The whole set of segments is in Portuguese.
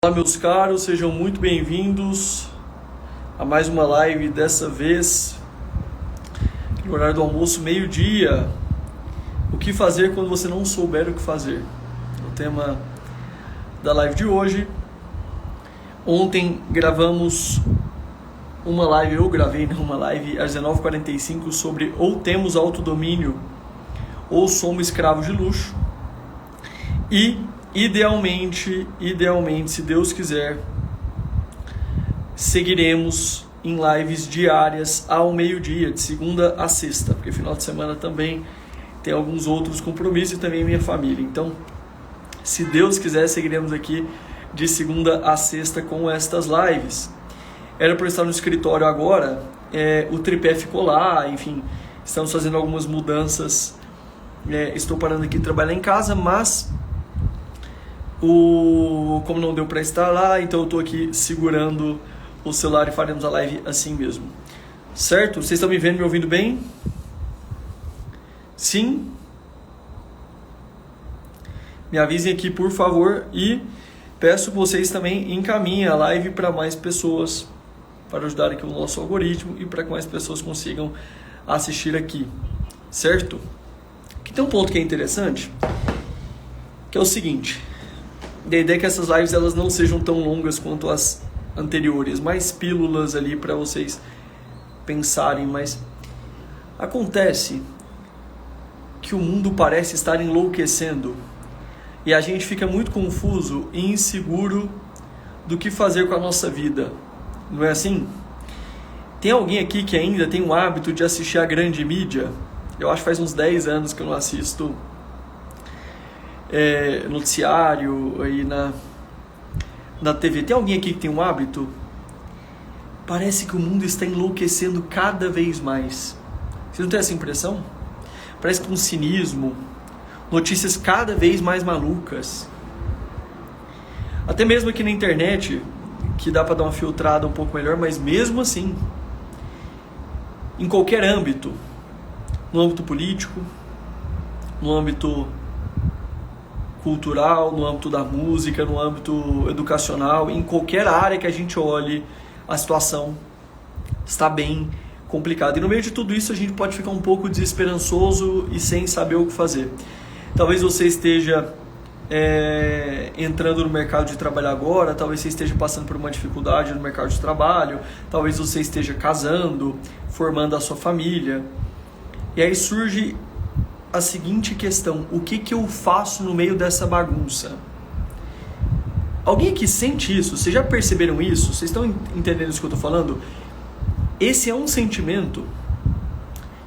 Olá meus caros, sejam muito bem-vindos a mais uma live, dessa vez no horário do almoço, meio-dia. O que fazer quando você não souber o que fazer? O tema da live de hoje. Ontem gravamos uma live, eu gravei uma live às 19h45 sobre ou temos autodomínio ou somos escravos de luxo. E Idealmente, se Deus quiser, seguiremos em lives diárias ao meio-dia, de segunda a sexta, porque final de semana também tem alguns outros compromissos e também minha família. Então, se Deus quiser, seguiremos aqui de segunda a sexta com estas lives. Era para estar no escritório agora, o tripé ficou lá, enfim, estamos fazendo algumas mudanças. Estou parando aqui de trabalhar em casa, mas como não deu para estar lá, então eu estou aqui segurando o celular e faremos a live assim mesmo. Certo? Vocês estão me vendo, me ouvindo bem? Sim? Me avisem aqui, por favor, e peço que vocês também encaminhem a live para mais pessoas, para ajudar aqui o nosso algoritmo e para que mais pessoas consigam assistir aqui. Certo? Aqui tem um ponto que é interessante, que é o seguinte: a ideia é que essas lives elas não sejam tão longas quanto as anteriores, mais pílulas ali para vocês pensarem, mas acontece que o mundo parece estar enlouquecendo e a gente fica muito confuso e inseguro do que fazer com a nossa vida, não é assim? Tem alguém aqui que ainda tem o hábito de assistir a grande mídia? Eu acho que faz uns 10 anos que eu não assisto noticiário aí na TV. Tem alguém aqui que tem um hábito? Parece que o mundo está enlouquecendo cada vez mais. Você não tem essa impressão? Parece que um cinismo, notícias cada vez mais malucas. Até mesmo aqui na internet, que dá para dar uma filtrada um pouco melhor, mas mesmo assim, em qualquer âmbito, no âmbito político, no âmbito cultural, no âmbito da música, no âmbito educacional, em qualquer área que a gente olhe, a situação está bem complicada. E no meio de tudo isso a gente pode ficar um pouco desesperançoso e sem saber o que fazer. Talvez você esteja entrando no mercado de trabalho agora, talvez você esteja passando por uma dificuldade no mercado de trabalho, talvez você esteja casando, formando a sua família. E aí surge a seguinte questão: o que eu faço no meio dessa bagunça? Alguém aqui sente isso? Vocês já perceberam isso? Vocês estão entendendo isso que eu estou falando? Esse é um sentimento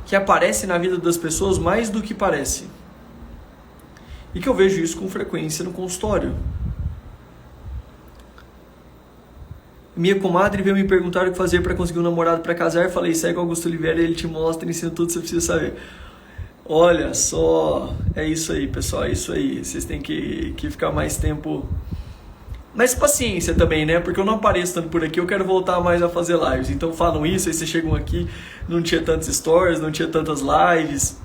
que aparece na vida das pessoas mais do que parece. E que eu vejo isso com frequência no consultório. Minha comadre veio me perguntar o que fazer para conseguir um namorado para casar. Falei, segue o Augusto Oliveira, ele te mostra, ensina tudo que você precisa saber. Olha só, é isso aí, pessoal, é isso aí. Vocês têm que ficar mais tempo, mais paciência também, né? Porque eu não apareço tanto por aqui, eu quero voltar mais a fazer lives. Então falam isso, aí vocês chegam aqui, não tinha tantos stories, não tinha tantas lives.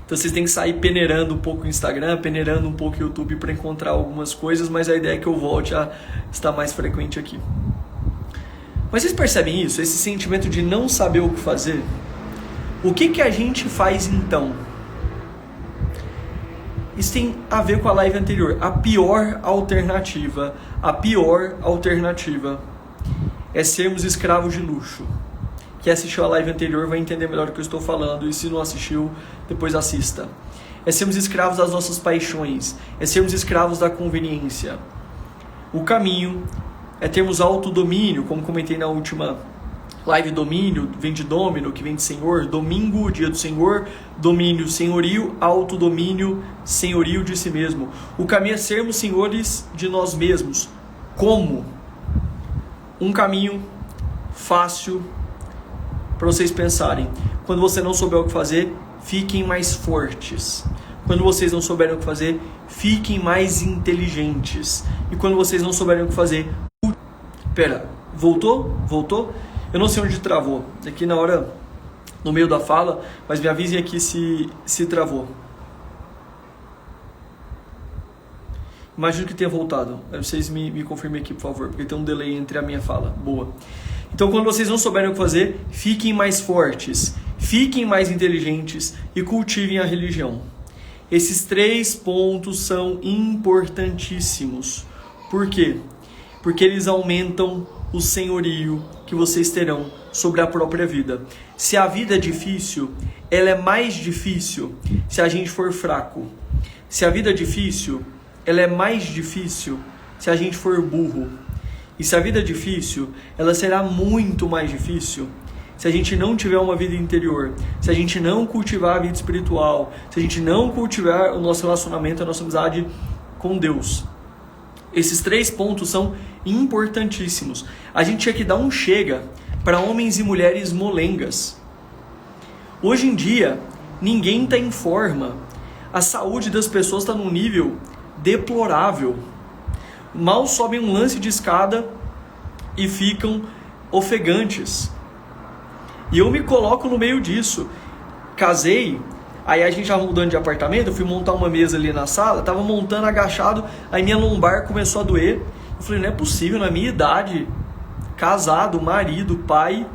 Então vocês têm que sair peneirando um pouco o Instagram, peneirando um pouco o YouTube para encontrar algumas coisas, mas a ideia é que eu volte a estar mais frequente aqui. Mas vocês percebem isso? Esse sentimento de não saber o que fazer? O que a gente faz então? Isso tem a ver com a live anterior. A pior alternativa é sermos escravos de luxo. Quem assistiu a live anterior vai entender melhor o que eu estou falando, e se não assistiu, depois assista. É sermos escravos das nossas paixões, é sermos escravos da conveniência. O caminho é termos autodomínio, como comentei na última live. Domínio vem de domino, que vem de senhor. Domingo, dia do Senhor. Domínio, senhorio. Autodomínio, senhorio de si mesmo. O caminho é sermos senhores de nós mesmos. Como? Um caminho fácil para vocês pensarem. Quando você não souber o que fazer, fiquem mais fortes. Quando vocês não souberem o que fazer, fiquem mais inteligentes. E quando vocês não souberem o que fazer... Pera, voltou? Eu não sei onde travou. Aqui na hora, no meio da fala, mas me avisem aqui se travou. Imagino que tenha voltado. Vocês me confirmem aqui, por favor, porque tem um delay entre a minha fala. Boa. Então, quando vocês não souberem o que fazer, fiquem mais fortes, fiquem mais inteligentes e cultivem a religião. Esses 3 pontos são importantíssimos. Por quê? Porque eles aumentam o senhorio que vocês terão sobre a própria vida. Se a vida é difícil, ela é mais difícil se a gente for fraco. Se a vida é difícil, ela é mais difícil se a gente for burro. E se a vida é difícil, ela será muito mais difícil se a gente não tiver uma vida interior, se a gente não cultivar a vida espiritual, se a gente não cultivar o nosso relacionamento, a nossa amizade com Deus. Esses 3 pontos são importantíssimos. A gente tinha que dar um chega para homens e mulheres molengas. Hoje em dia, ninguém está em forma. A saúde das pessoas está num nível deplorável. Mal sobem um lance de escada e ficam ofegantes. E eu me coloco no meio disso. Casei, aí a gente já mudando de apartamento, eu fui montar uma mesa ali na sala, tava montando agachado, aí minha lombar começou a doer. Eu falei, não é possível, na minha idade, casado, marido, pai,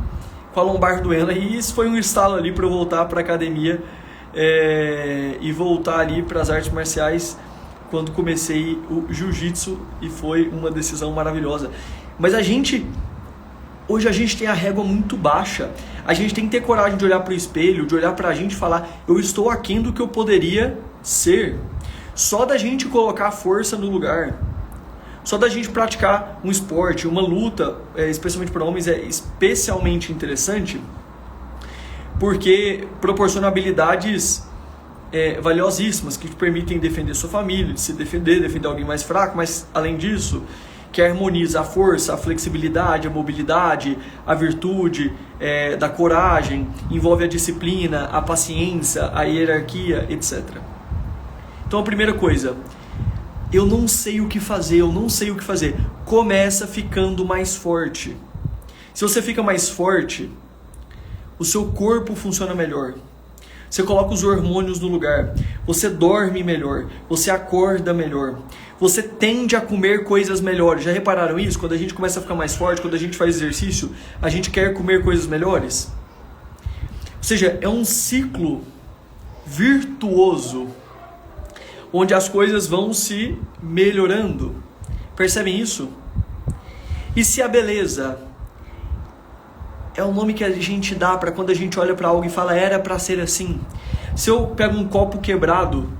com a lombar doendo. E isso foi um estalo ali para eu voltar para academia e voltar ali para as artes marciais quando comecei o jiu-jitsu, e foi uma decisão maravilhosa. Mas hoje a gente tem a régua muito baixa. A gente tem que ter coragem de olhar para o espelho, de olhar para a gente e falar, eu estou aquém do que eu poderia ser. Só da gente colocar a força no lugar, só da gente praticar um esporte, uma luta, especialmente para homens, é especialmente interessante, porque proporciona habilidades valiosíssimas que te permitem defender sua família, de se defender alguém mais fraco, mas além disso, que harmoniza a força, a flexibilidade, a mobilidade, a virtude da coragem, envolve a disciplina, a paciência, a hierarquia, etc. Então a primeira coisa, eu não sei o que fazer, começa ficando mais forte. Se você fica mais forte, o seu corpo funciona melhor. Você coloca os hormônios no lugar, você dorme melhor, você acorda melhor, você tende a comer coisas melhores. Já repararam isso? Quando a gente começa a ficar mais forte, quando a gente faz exercício, a gente quer comer coisas melhores? Ou seja, é um ciclo virtuoso, onde as coisas vão se melhorando. Percebem isso? E se a beleza é o nome que a gente dá para quando a gente olha para algo e fala, era para ser assim. Se eu pego um copo quebrado,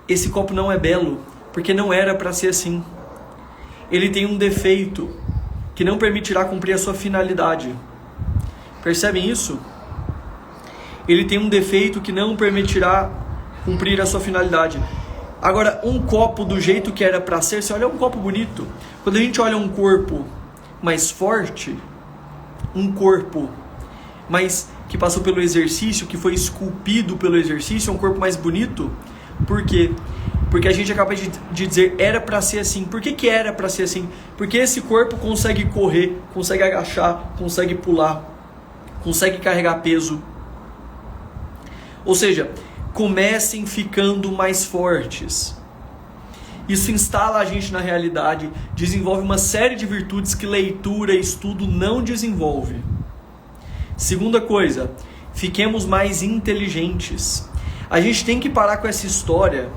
esse copo não é belo, porque não era para ser assim. Ele tem um defeito que não permitirá cumprir a sua finalidade. Percebem isso? Ele tem um defeito que não permitirá cumprir a sua finalidade. Agora, um copo do jeito que era para ser, você olha um copo bonito. Quando a gente olha um corpo mais forte, um corpo mais que passou pelo exercício, que foi esculpido pelo exercício, é um corpo mais bonito. Por quê? Porque a gente é capaz de dizer, era para ser assim. Por que era para ser assim? Porque esse corpo consegue correr, consegue agachar, consegue pular, consegue carregar peso. Ou seja, comecem ficando mais fortes. Isso instala a gente na realidade, desenvolve uma série de virtudes que leitura e estudo não desenvolve. Segunda coisa, fiquemos mais inteligentes. A gente tem que parar com essa história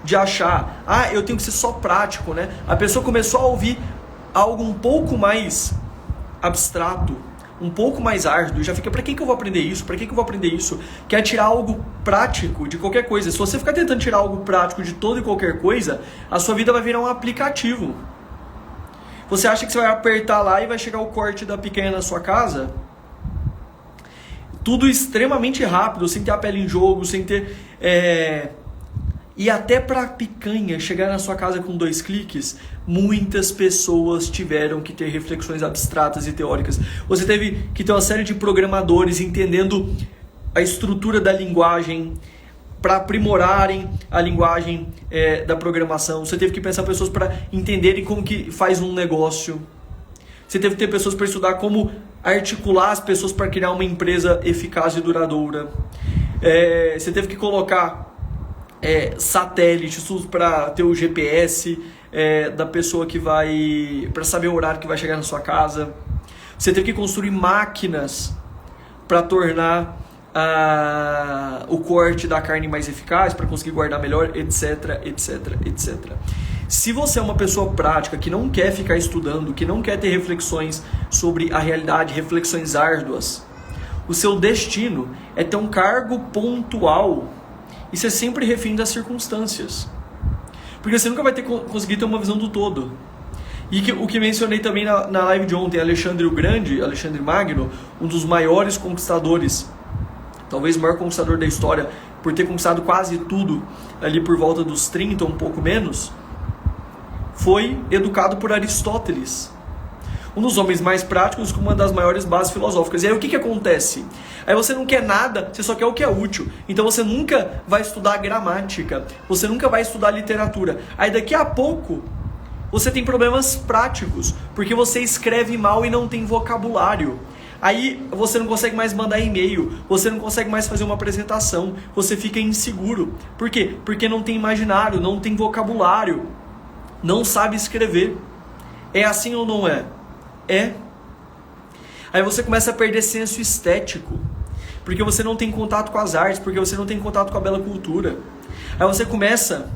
de achar, eu tenho que ser só prático, né? A pessoa começou a ouvir algo um pouco mais abstrato, um pouco mais árduo, e já fica, para que eu vou aprender isso? Para que eu vou aprender isso? Quer tirar algo prático de qualquer coisa. Se você ficar tentando tirar algo prático de toda e qualquer coisa, a sua vida vai virar um aplicativo. Você acha que você vai apertar lá e vai chegar o corte da picanha na sua casa? Tudo extremamente rápido, sem ter a pele em jogo, sem ter... E até para a picanha chegar na sua casa com 2 cliques, muitas pessoas tiveram que ter reflexões abstratas e teóricas. Você teve que ter uma série de programadores entendendo a estrutura da linguagem para aprimorarem a linguagem da programação. Você teve que pensar pessoas para entenderem como que faz um negócio. Você teve que ter pessoas para estudar como articular as pessoas para criar uma empresa eficaz e duradoura. Você teve que colocar satélites para ter o GPS da pessoa que vai, para saber o horário que vai chegar na sua casa. Você teve que construir máquinas para tornar o corte da carne mais eficaz, para conseguir guardar melhor, etc, etc, etc. Se você é uma pessoa prática, que não quer ficar estudando, que não quer ter reflexões sobre a realidade, reflexões árduas, o seu destino é ter um cargo pontual e ser sempre refém das circunstâncias. Porque você nunca vai conseguir ter uma visão do todo. E o que mencionei também na live de ontem, Alexandre o Grande, Alexandre Magno, um dos maiores conquistadores, talvez o maior conquistador da história, por ter conquistado quase tudo ali por volta dos 30, um pouco menos, foi educado por Aristóteles, um dos homens mais práticos, com uma das maiores bases filosóficas. E aí o que acontece? Aí você não quer nada, você só quer o que é útil. Então você nunca vai estudar gramática, você nunca vai estudar literatura. Aí daqui a pouco você tem problemas práticos, porque você escreve mal e não tem vocabulário. Aí você não consegue mais mandar e-mail, você não consegue mais fazer uma apresentação, você fica inseguro. Por quê? Porque não tem imaginário, não tem vocabulário, não sabe escrever. É assim ou não é? É. Aí você começa a perder senso estético, porque você não tem contato com as artes, porque você não tem contato com a bela cultura. Aí você começa...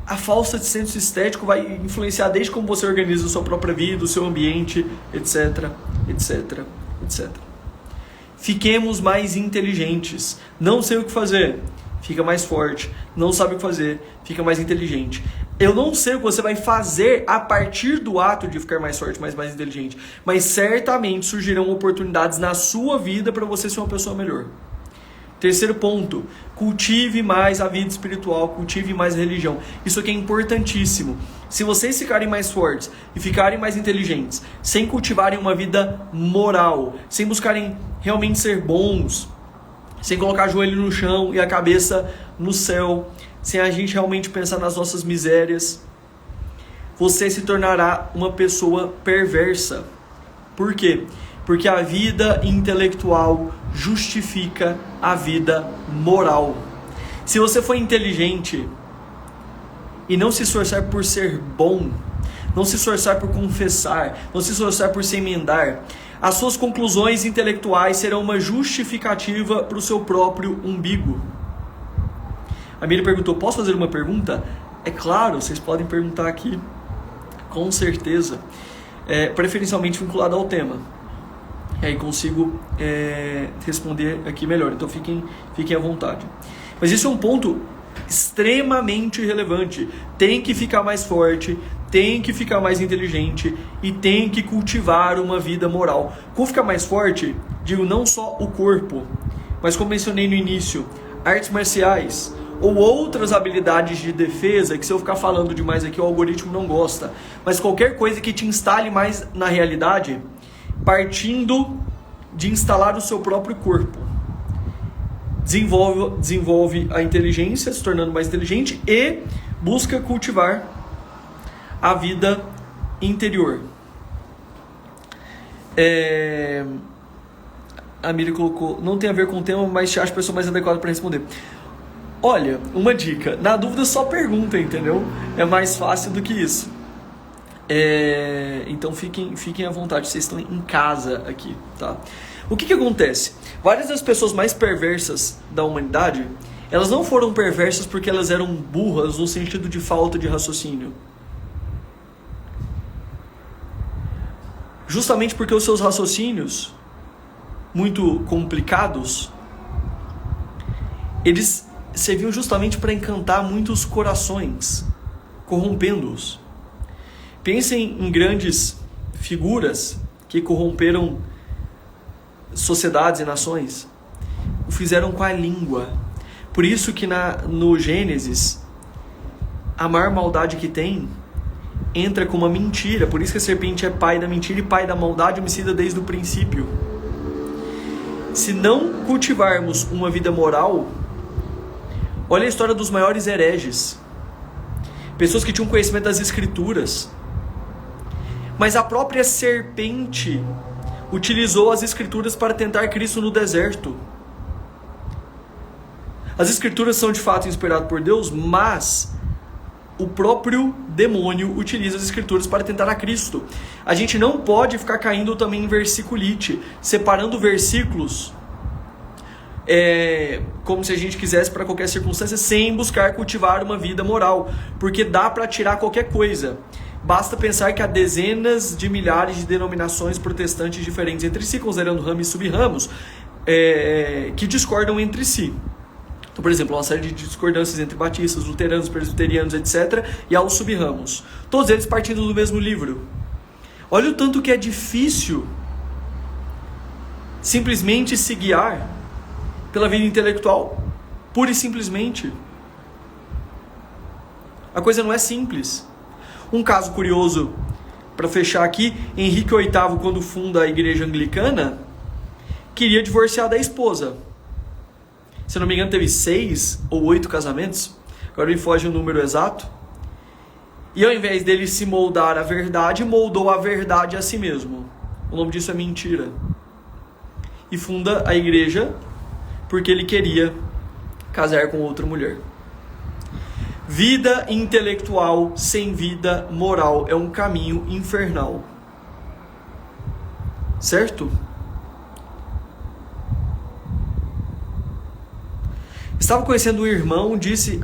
A falta de senso estético vai influenciar desde como você organiza a sua própria vida, o seu ambiente, etc, etc, etc. Fiquemos mais inteligentes. Não sei o que fazer, fica mais forte. Não sabe o que fazer, fica mais inteligente. Eu não sei o que você vai fazer a partir do ato de ficar mais forte, mais inteligente, mas certamente surgirão oportunidades na sua vida para você ser uma pessoa melhor. Terceiro ponto, cultive mais a vida espiritual, cultive mais a religião. Isso aqui é importantíssimo. Se vocês ficarem mais fortes e ficarem mais inteligentes, sem cultivarem uma vida moral, sem buscarem realmente ser bons, sem colocar o joelho no chão e a cabeça no céu, sem a gente realmente pensar nas nossas misérias, você se tornará uma pessoa perversa. Por quê? Porque a vida intelectual justifica a vida moral. Se você for inteligente e não se esforçar por ser bom, não se esforçar por confessar, não se esforçar por se emendar, as suas conclusões intelectuais serão uma justificativa para o seu próprio umbigo. A Miriam perguntou, posso fazer uma pergunta? É claro, vocês podem perguntar aqui, com certeza, preferencialmente vinculada ao tema. E aí consigo responder aqui melhor, então fiquem à vontade. Mas isso é um ponto extremamente relevante. Tem que ficar mais forte, tem que ficar mais inteligente e tem que cultivar uma vida moral. Com ficar mais forte, digo não só o corpo, mas como mencionei no início, artes marciais ou outras habilidades de defesa, que se eu ficar falando demais aqui o algoritmo não gosta, mas qualquer coisa que te instale mais na realidade, partindo de instalar o seu próprio corpo. Desenvolve a inteligência, se tornando mais inteligente, e busca cultivar a vida interior. A Miri colocou, não tem a ver com o tema, mas te acho a pessoa mais adequada para responder. Olha, uma dica, na dúvida só pergunta, entendeu? É mais fácil do que isso. Então fiquem à vontade, vocês estão em casa aqui, tá? O que acontece? Várias das pessoas mais perversas da humanidade, elas não foram perversas porque elas eram burras no sentido de falta de raciocínio. Justamente porque os seus raciocínios, muito complicados, eles serviam justamente para encantar muitos corações, corrompendo-os. Pensem em grandes figuras que corromperam sociedades e nações. O fizeram com a língua. Por isso que no Gênesis, a maior maldade que tem entra com uma mentira. Por isso que a serpente é pai da mentira e pai da maldade homicida desde o princípio. Se não cultivarmos uma vida moral, olha a história dos maiores hereges. Pessoas que tinham conhecimento das escrituras, mas a própria serpente utilizou as escrituras para tentar Cristo no deserto. As escrituras são de fato inspiradas por Deus, mas o próprio demônio utiliza as escrituras para tentar a Cristo. A gente não pode ficar caindo também em versiculite, separando versículos como se a gente quisesse para qualquer circunstância, sem buscar cultivar uma vida moral, porque dá para tirar qualquer coisa. Basta pensar que há dezenas de milhares de denominações protestantes diferentes entre si, considerando ramos e sub-ramos, que discordam entre si. Então, por exemplo, uma série de discordâncias entre batistas, luteranos, presbiterianos, etc. E há os sub-ramos. Todos eles partindo do mesmo livro. Olha o tanto que é difícil simplesmente se guiar pela vida intelectual, pura e simplesmente. A coisa não é simples. Um caso curioso, para fechar aqui, Henrique VIII, quando funda a igreja anglicana, queria divorciar da esposa. Se não me engano, teve 6 ou 8 casamentos. Agora me foge o número exato. E ao invés dele se moldar à verdade, moldou a verdade a si mesmo. O nome disso é mentira. E funda a igreja porque ele queria casar com outra mulher. Vida intelectual sem vida moral é um caminho infernal. Certo? Estava conhecendo um irmão, disse...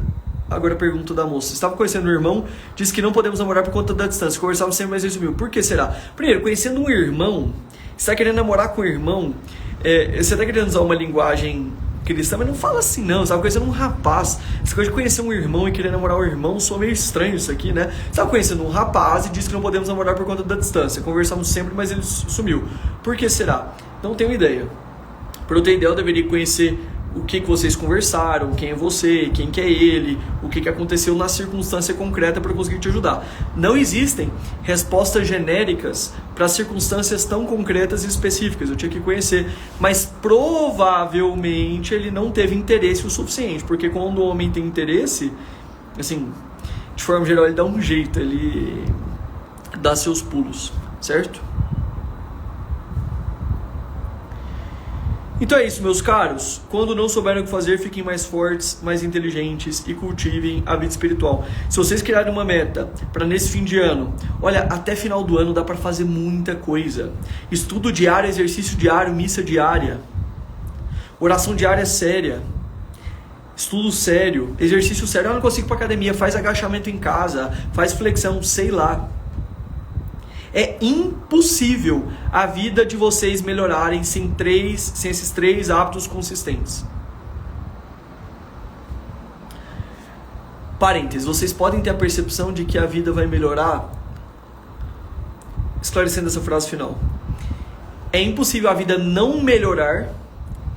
Agora a pergunta da moça. Estava conhecendo um irmão, disse que não podemos namorar por conta da distância. Conversávamos sempre, mas ele sumiu. Por que será? Primeiro, conhecendo um irmão, você está querendo namorar com um irmão, você está querendo usar uma linguagem cristã, mas não fala assim não. Você estava conhecendo um rapaz. Essa coisa de conhecer um irmão e querer namorar um irmão, soa meio estranho isso aqui, né? Você estava conhecendo um rapaz e disse que não podemos namorar por conta da distância. Conversávamos sempre, mas ele sumiu. Por que será? Não tenho ideia. Para eu ter ideia, eu deveria conhecer o que vocês conversaram, quem é você, quem que é ele, o que aconteceu na circunstância concreta para eu conseguir te ajudar. Não existem respostas genéricas para circunstâncias tão concretas e específicas, eu tinha que conhecer, mas provavelmente ele não teve interesse o suficiente, porque quando o homem tem interesse, assim, de forma geral ele dá um jeito, ele dá seus pulos, certo? Então é isso, meus caros. Quando não souberem o que fazer, fiquem mais fortes, mais inteligentes e cultivem a vida espiritual. Se vocês criarem uma meta para nesse fim de ano, olha, até final do ano dá para fazer muita coisa. Estudo diário, exercício diário, missa diária, oração diária séria, estudo sério, exercício sério. Eu não consigo ir para academia, faz agachamento em casa, faz flexão, sei lá. É impossível a vida de vocês melhorarem sem esses 3 hábitos consistentes. Parênteses, vocês podem ter a percepção de que a vida vai melhorar, esclarecendo essa frase final. É impossível a vida não melhorar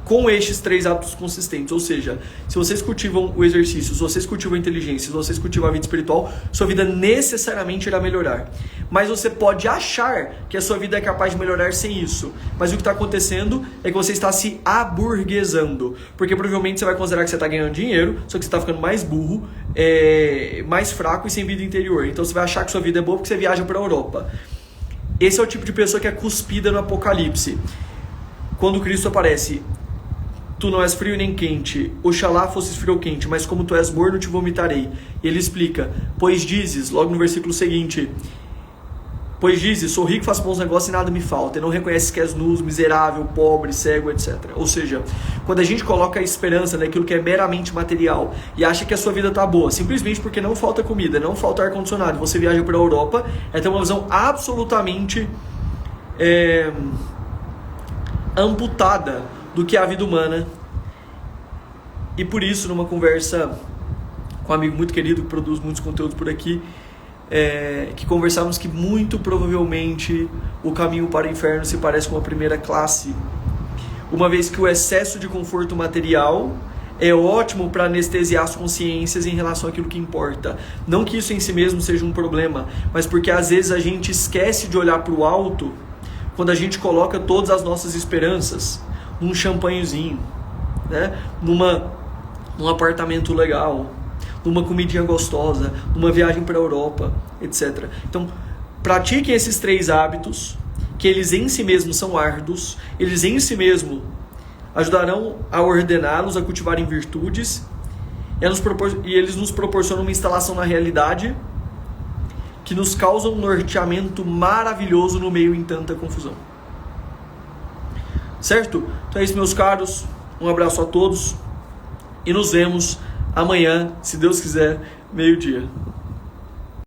com estes 3 hábitos consistentes. Ou seja, se vocês cultivam o exercício, se vocês cultivam a inteligência, se vocês cultivam a vida espiritual, sua vida necessariamente irá melhorar. Mas você pode achar que a sua vida é capaz de melhorar sem isso. Mas o que está acontecendo é que você está se aburguesando. Porque provavelmente você vai considerar que você está ganhando dinheiro, só que você está ficando mais burro, mais fraco e sem vida interior. Então você vai achar que sua vida é boa porque você viaja para a Europa. Esse é o tipo de pessoa que é cuspida no Apocalipse. Quando Cristo aparece... Tu não és frio nem quente, oxalá fosses frio ou quente, mas como tu és morno, te vomitarei. E ele explica, pois dizes, logo no versículo seguinte, pois dizes, sou rico, faço bons negócios e nada me falta, e não reconheces que és nu, miserável, pobre, cego, etc. Ou seja, quando a gente coloca a esperança naquilo que é meramente material, e acha que a sua vida está boa, simplesmente porque não falta comida, não falta ar-condicionado, você viaja para a Europa, ter uma visão absolutamente amputada do que é a vida humana. E por isso, numa conversa com um amigo muito querido que produz muitos conteúdos por aqui, que conversamos que muito provavelmente o caminho para o inferno se parece com a primeira classe, uma vez que o excesso de conforto material é ótimo para anestesiar as consciências em relação àquilo que importa. Não que isso em si mesmo seja um problema, mas porque às vezes a gente esquece de olhar para o alto quando a gente coloca todas as nossas esperanças num champanhezinho, né? Num apartamento legal, numa comidinha gostosa, numa viagem para a Europa, etc. Então, pratiquem esses 3 hábitos, que eles em si mesmos são árduos, eles em si mesmos, ajudarão a ordená-los a cultivarem virtudes, e eles nos proporcionam uma instalação na realidade que nos causa um norteamento maravilhoso no meio em tanta confusão. Certo? Então é isso, meus caros. Um abraço a todos e nos vemos amanhã, se Deus quiser, 12:00.